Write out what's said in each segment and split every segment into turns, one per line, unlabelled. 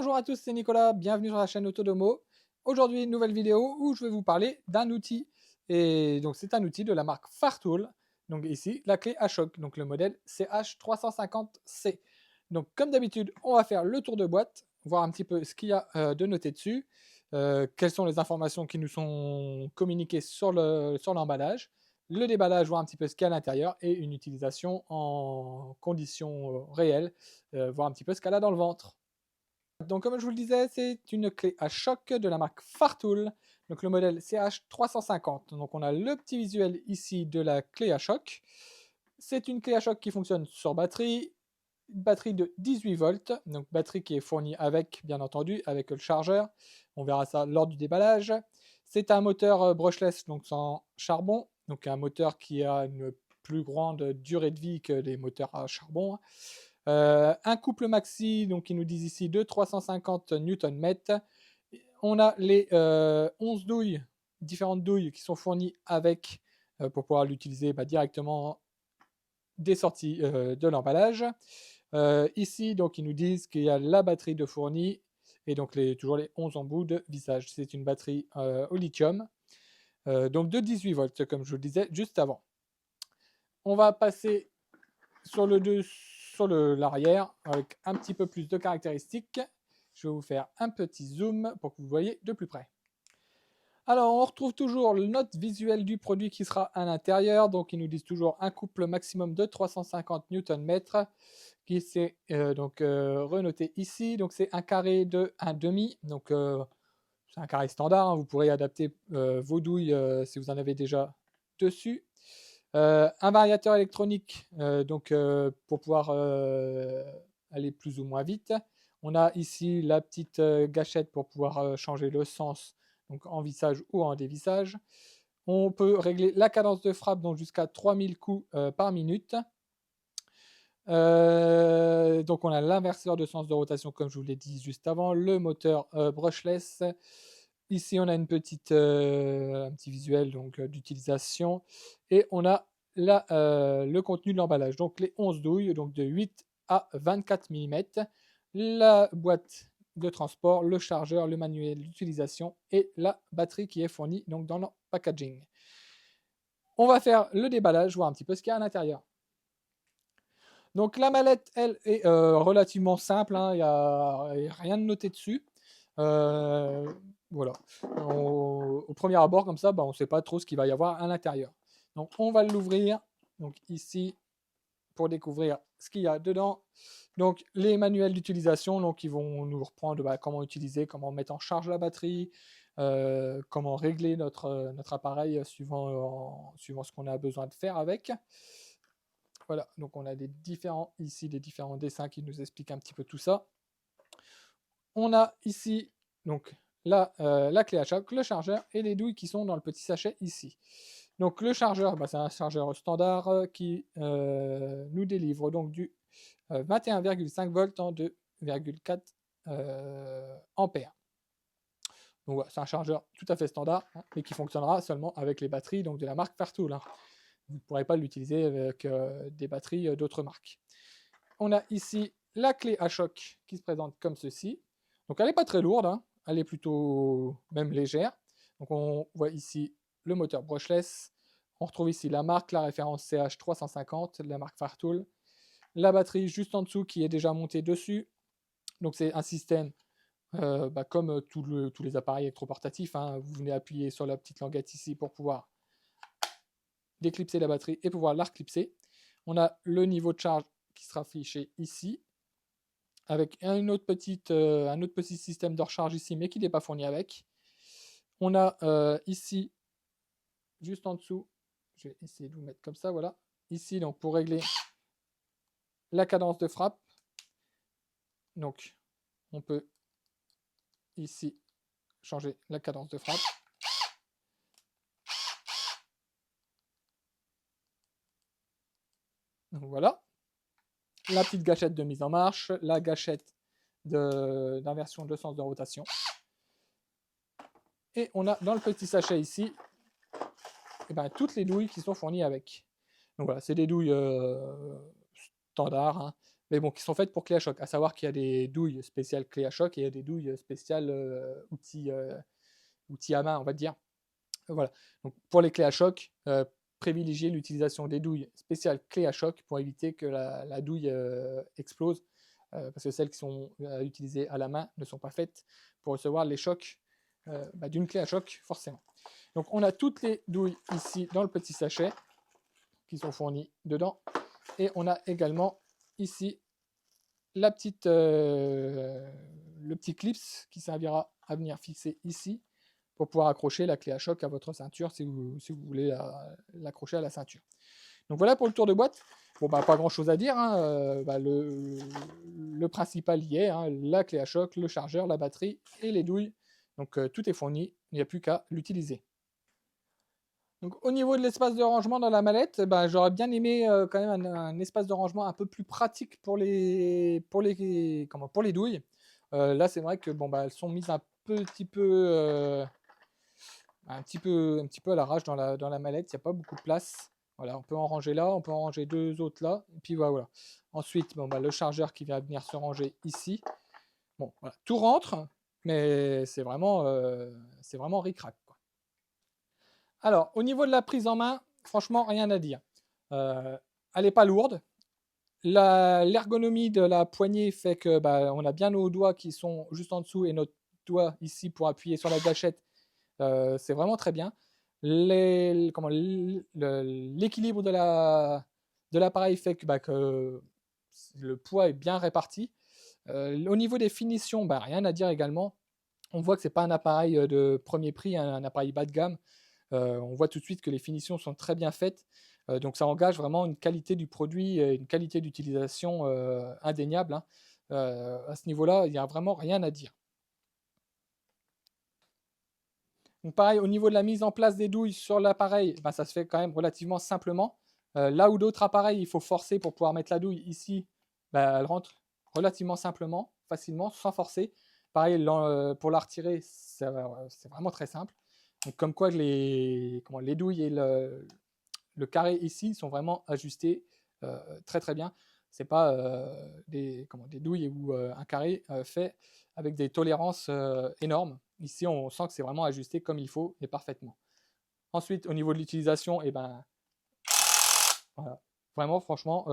Bonjour à tous, c'est Nicolas, bienvenue sur la chaîne Autodomo. Aujourd'hui, nouvelle vidéo où je vais vous parler d'un outil. Et donc, c'est un outil de la marque Fartool. Donc, ici, la clé à choc, donc le modèle CH350C. Donc, comme d'habitude, on va faire le tour de boîte, voir un petit peu ce qu'il y a de noté dessus, quelles sont les informations qui nous sont communiquées sur l'emballage, le déballage, voir un petit peu ce qu'il y a à l'intérieur et une utilisation en conditions réelles, voir un petit peu ce qu'elle a dans le ventre. Donc, comme je vous le disais, c'est une clé à choc de la marque Fartool, donc le modèle CH350. Donc, on a le petit visuel ici de la clé à choc. C'est une clé à choc qui fonctionne sur batterie, une batterie de 18 volts, donc batterie qui est fournie avec, bien entendu, avec le chargeur. On verra ça lors du déballage. C'est un moteur brushless, donc sans charbon, donc un moteur qui a une plus grande durée de vie que les moteurs à charbon. Un couple maxi, donc ils nous disent ici de 350 Nm. On a les 11 douilles, différentes douilles qui sont fournies avec pour pouvoir l'utiliser directement des sorties de l'emballage. Ici, donc, ils nous disent qu'il y a la batterie de fournie et donc toujours les 11 embouts de visage. C'est une batterie au lithium, donc de 18 volts, comme je vous le disais juste avant. On va passer sur l'arrière avec un petit peu plus de caractéristiques. Je vais vous faire un petit zoom pour que vous voyez de plus près. Alors, on retrouve toujours le note visuelle du produit qui sera à l'intérieur. Donc, ils nous disent toujours un couple maximum de 350 Nm qui s'est renoté ici. Donc, c'est un carré de 1,5. Donc, c'est un carré standard, hein. Vous pourrez adapter vos douilles si vous en avez déjà dessus. Un variateur électronique pour pouvoir aller plus ou moins vite. On a ici la petite gâchette pour pouvoir changer le sens, donc en vissage ou en dévissage. On peut régler la cadence de frappe, donc jusqu'à 3000 coups par minute. Donc on a l'inverseur de sens de rotation, comme je vous l'ai dit juste avant, le moteur brushless. Ici, on a un petit visuel d'utilisation et on a le contenu de l'emballage. Donc les 11 douilles, donc de 8 à 24 mm, la boîte de transport, le chargeur, le manuel d'utilisation et la batterie qui est fournie donc dans le packaging. On va faire le déballage, voir un petit peu ce qu'il y a à l'intérieur. Donc la mallette, elle, est relativement simple, hein, il n'y a rien de noté dessus. Voilà. Au premier abord, comme ça, on ne sait pas trop ce qu'il va y avoir à l'intérieur. Donc on va l'ouvrir. Donc ici, pour découvrir ce qu'il y a dedans. Donc les manuels d'utilisation, donc ils vont nous reprendre comment utiliser, comment mettre en charge la batterie, comment régler notre appareil suivant ce qu'on a besoin de faire avec. Voilà, donc on a des différents dessins qui nous expliquent un petit peu tout ça. On a ici donc la clé à choc, le chargeur et les douilles qui sont dans le petit sachet ici. Donc le chargeur, c'est un chargeur standard qui nous délivre donc du 21,5 volts en 2,4 ampères. Donc voilà, c'est un chargeur tout à fait standard, hein, mais qui fonctionnera seulement avec les batteries donc de la marque Fartool, hein. Vous ne pourrez pas l'utiliser avec des batteries d'autres marques. On a ici la clé à choc qui se présente comme ceci. Donc elle n'est pas très lourde, hein. Elle est plutôt même légère. Donc on voit ici le moteur brushless. On retrouve ici la marque, la référence CH350 de la marque Fartool. La batterie juste en dessous qui est déjà montée dessus. Donc c'est un système comme tous les appareils électroportatifs, hein. Vous venez appuyer sur la petite languette ici pour pouvoir déclipser la batterie et pouvoir la reclipser. On a le niveau de charge qui sera affiché ici, avec un autre petit système de recharge ici, mais qui n'est pas fourni avec. On a ici, juste en dessous, je vais essayer de vous mettre comme ça, voilà. Ici, donc pour régler la cadence de frappe. Donc, on peut ici changer la cadence de frappe. Donc voilà. La petite gâchette de mise en marche, la gâchette d'inversion de sens de rotation. Et on a dans le petit sachet ici toutes les douilles qui sont fournies avec. Donc voilà, c'est des douilles standards, hein. mais bon, qui sont faites pour clé à choc. À savoir qu'il y a des douilles spéciales clé à choc et il y a des douilles spéciales outils à main, on va dire. Voilà. Donc pour les clés à choc, privilégiez l'utilisation des douilles spéciales clés à choc pour éviter que la douille explose, parce que celles qui sont utilisées à la main ne sont pas faites pour recevoir les chocs d'une clé à choc, forcément. Donc on a toutes les douilles ici dans le petit sachet qui sont fournies dedans. Et on a également ici le petit clips qui servira à venir fixer ici pour pouvoir accrocher la clé à choc à votre ceinture si vous voulez l'accrocher à la ceinture. Donc voilà pour le tour de boîte. Bon, bah, pas grand chose à dire, hein. Le principal y est, hein, la clé à choc, le chargeur, la batterie et les douilles. Donc tout est fourni, il n'y a plus qu'à l'utiliser. Donc, au niveau de l'espace de rangement dans la mallette, j'aurais bien aimé quand même un espace de rangement un peu plus pratique pour les douilles. Là, c'est vrai que elles sont mises un petit peu à l'arrache dans la mallette. Il n'y a pas beaucoup de place. Voilà, on peut en ranger là, on peut en ranger deux autres là. Et puis voilà. Ensuite, le chargeur qui va venir se ranger ici. Bon, voilà, tout rentre, mais c'est vraiment ric-rac. Alors, au niveau de la prise en main, franchement, rien à dire. Elle n'est pas lourde. L'ergonomie de la poignée fait que on a bien nos doigts qui sont juste en dessous et notre doigt ici pour appuyer sur la gâchette. C'est vraiment très bien. L'équilibre de l'appareil fait que le poids est bien réparti. Au niveau des finitions, rien à dire également. On voit que ce n'est pas un appareil de premier prix, un appareil bas de gamme. On voit tout de suite que les finitions sont très bien faites. Donc ça engage vraiment une qualité du produit et une qualité d'utilisation indéniable, hein. À ce niveau-là, il n'y a vraiment rien à dire. Donc pareil, au niveau de la mise en place des douilles sur l'appareil, ça se fait quand même relativement simplement. Là où d'autres appareils, il faut forcer pour pouvoir mettre la douille, ici, elle rentre relativement simplement, facilement, sans forcer. Pareil, pour la retirer, c'est vraiment très simple. Donc, comme quoi les douilles et le carré ici sont vraiment ajustés très très bien. C'est pas des douilles ou un carré fait avec des tolérances énormes. Ici, on sent que c'est vraiment ajusté comme il faut et parfaitement. Ensuite, au niveau de l'utilisation, voilà. Vraiment, franchement,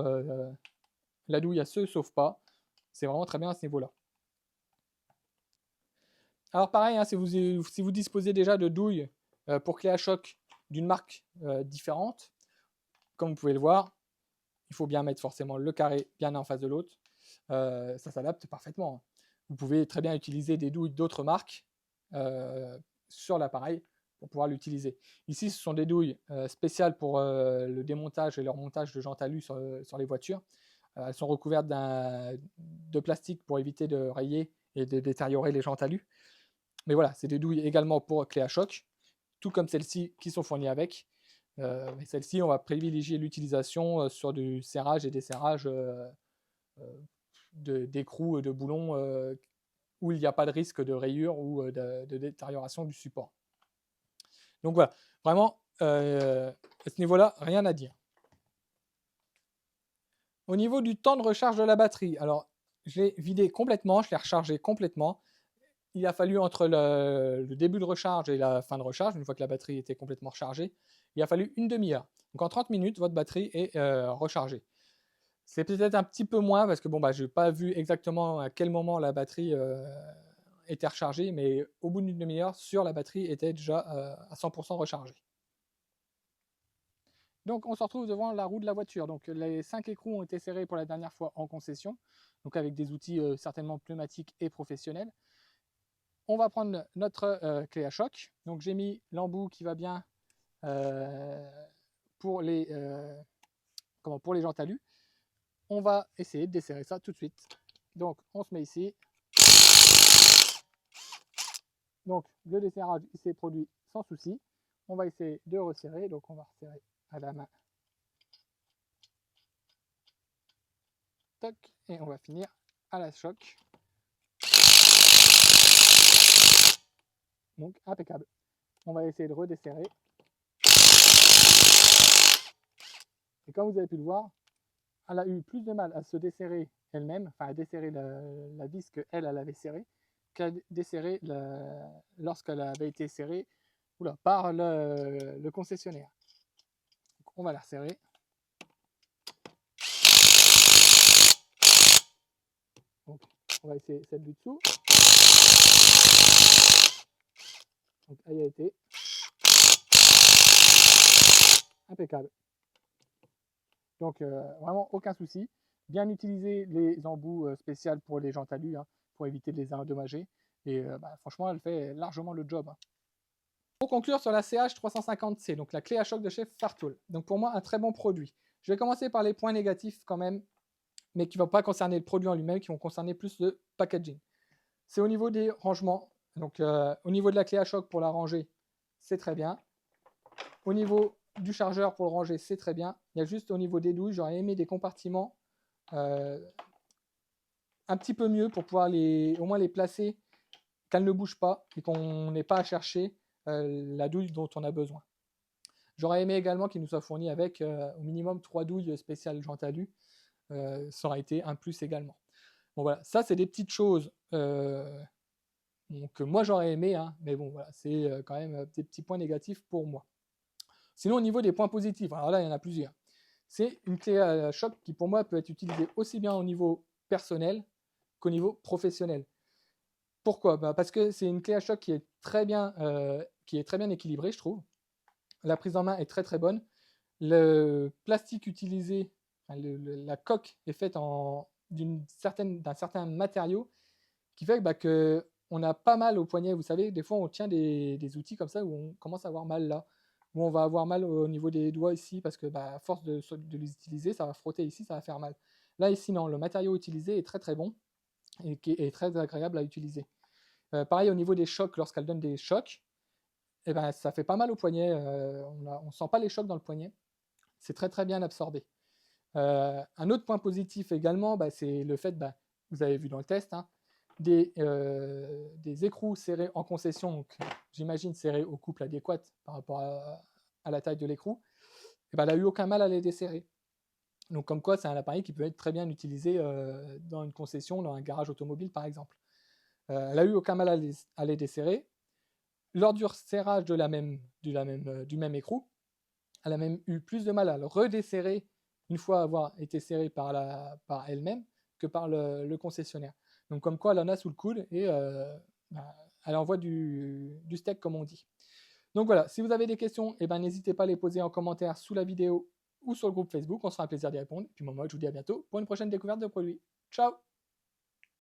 la douille, elle se sauve pas. C'est vraiment très bien à ce niveau-là. Alors pareil, hein, si vous disposez déjà de douilles pour clé à choc d'une marque différente, comme vous pouvez le voir, il faut bien mettre forcément le carré bien en face de l'autre. Ça s'adapte parfaitement. Vous pouvez très bien utiliser des douilles d'autres marques sur l'appareil pour pouvoir l'utiliser. Ici, ce sont des douilles spéciales pour le démontage et le remontage de jantes alu sur les voitures. Elles sont recouvertes de plastique pour éviter de rayer et de détériorer les jantes alu. Mais voilà, c'est des douilles également pour clé à choc, tout comme celles-ci qui sont fournies avec. Mais celle-ci, on va privilégier l'utilisation sur du serrage et desserrage d'écrous et de boulons où il n'y a pas de risque de rayure ou de détérioration du support. Donc voilà, vraiment, à ce niveau-là, rien à dire. Au niveau du temps de recharge de la batterie, alors je l'ai vidé complètement, je l'ai rechargé complètement. Il a fallu entre le début de recharge et la fin de recharge, une fois que la batterie était complètement rechargée, il a fallu une demi-heure. Donc en 30 minutes, votre batterie est rechargée. C'est peut-être un petit peu moins parce que je n'ai pas vu exactement à quel moment la batterie était rechargée, mais au bout d'une demi-heure, la batterie était déjà à 100% rechargée. Donc on se retrouve devant la roue de la voiture. Donc les 5 écrous ont été serrés pour la dernière fois en concession, donc avec des outils certainement pneumatiques et professionnels. On va prendre notre clé à choc. Donc j'ai mis l'embout qui va bien pour les jantes alu. On va essayer de desserrer ça tout de suite. Donc on se met ici. Donc le desserrage il s'est produit sans souci. On va essayer de resserrer. Donc on va resserrer à la main. Toc, et on va finir à la choc. Donc impeccable. On va essayer de redesserrer. Et comme vous avez pu le voir, elle a eu plus de mal à se desserrer elle-même, enfin à desserrer la vis qu'elle, elle avait serrée, qu'à desserrer lorsqu'elle avait été serrée par le concessionnaire. Donc, on va la resserrer. Donc, on va essayer celle du dessous. Donc, elle y a été. Impeccable. Donc, vraiment aucun souci. Bien utiliser les embouts spéciales pour les jantes alu, pour éviter de les endommager. Et franchement, elle fait largement le job. Pour conclure sur la CH350C, donc la clé à choc de chez Fartool. Donc pour moi, un très bon produit. Je vais commencer par les points négatifs quand même, mais qui ne vont pas concerner le produit en lui-même, qui vont concerner plus le packaging. C'est au niveau des rangements. Donc au niveau de la clé à choc pour la ranger, c'est très bien. Au niveau du chargeur pour le ranger, c'est très bien. Il y a juste au niveau des douilles, j'aurais aimé des compartiments un petit peu mieux pour pouvoir au moins les placer, qu'elles ne bougent pas et qu'on n'ait pas à chercher la douille dont on a besoin. J'aurais aimé également qu'il nous soit fourni avec au minimum 3 douilles spéciales jante alu. Ça aurait été un plus également. Bon voilà, ça c'est des petites choses que moi j'aurais aimé, mais bon voilà, c'est quand même des petits points négatifs pour moi. Sinon au niveau des points positifs, alors là il y en a plusieurs. C'est une clé à choc qui pour moi peut être utilisée aussi bien au niveau personnel qu'au niveau professionnel. Pourquoi ? Parce que c'est une clé à choc qui est très bien équilibrée, je trouve. La prise en main est très très bonne. Le plastique utilisé, la coque est faite d'un certain matériau qui fait qu'on a pas mal au poignet. Vous savez, des fois on tient des outils comme ça où on commence à avoir mal là, où on va avoir mal au niveau des doigts ici parce que à force de les utiliser, ça va frotter ici, ça va faire mal. Là ici non, le matériau utilisé est très très bon et qui est très agréable à utiliser. Pareil au niveau des chocs, lorsqu'elle donne des chocs, ça fait pas mal au poignet, on sent pas les chocs dans le poignet, c'est très très bien absorbé. Un autre point positif également, c'est le fait, vous avez vu dans le test, des écrous serrés en concession, donc j'imagine serrés au couple adéquat par rapport à la taille de l'écrou, elle n'a eu aucun mal à les desserrer. Donc comme quoi c'est un appareil qui peut être très bien utilisé dans une concession, dans un garage automobile par exemple. Elle n'a eu aucun mal à les desserrer. Lors du serrage du même écrou, elle a même eu plus de mal à le redesserrer une fois avoir été serrée par elle-même que par le concessionnaire. Donc comme quoi elle en a sous le coude et elle envoie du steak comme on dit. Donc voilà, si vous avez des questions, n'hésitez pas à les poser en commentaire sous la vidéo ou sur le groupe Facebook, on sera un plaisir d'y répondre. Puis moi je vous dis à bientôt pour une prochaine découverte de produits. Ciao!